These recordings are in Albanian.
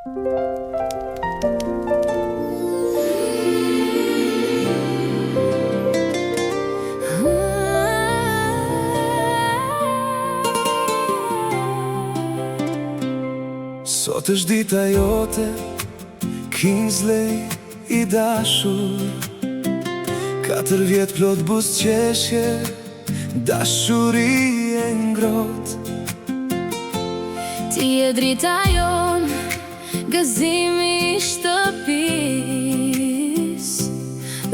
Sot është dita jote, Kingsley i dashur. 4 vjet plot buzëqeshje, dashuri e ngrot. Ti e drita jon, gëzimi i shtëpis,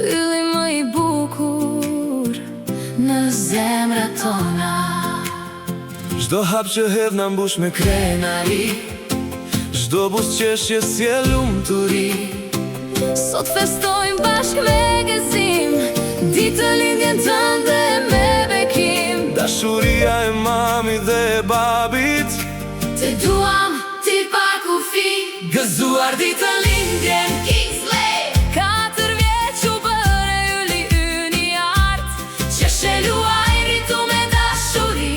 ylli më i bukur në zemrat tona. Çdo hap që hedh na mbush me krenari, çdo buzëqeshje sjell lumturi. Sot festojmë bashkë me gëzim, ditë lindjen tënde me bekim. Dashuria e mami dhe e babit, Te duam ti pa kufi, gëzuar ditën lindjen Kingsley. 4 vjeç u bëre ylli ynë i art, që sheluaj rritu me dashuri.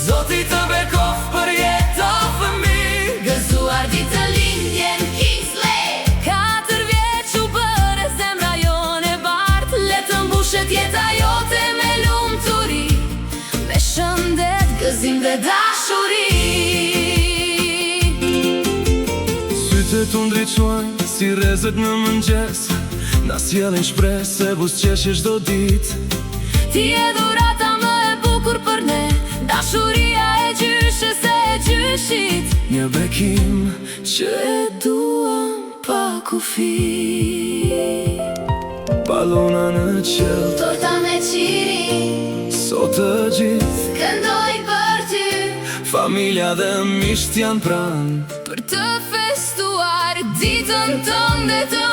Zoti të bekof për jetë o fëmijë. Gëzuar ditën lindjen Kingsley. 4 vjeç u bëre zemra jone bart, le të mbushet jeta jote me lumturi, me shëndet, gëzim dhe dashuri. Sytë tu ndriçojnë si rrezet në mëngjes, na sjellin shpresë e buzëqeshje çdo ditë. Ti e dhurata më e bukur për ne, dashuria e gjyshes e gjyshit. Një bekim Që e duam pa kufi, balona në qell, torta me qiri, sot të gjithë, këndoj për ty, familja dhe miqt janë pranë. për të festuar ditën tënde të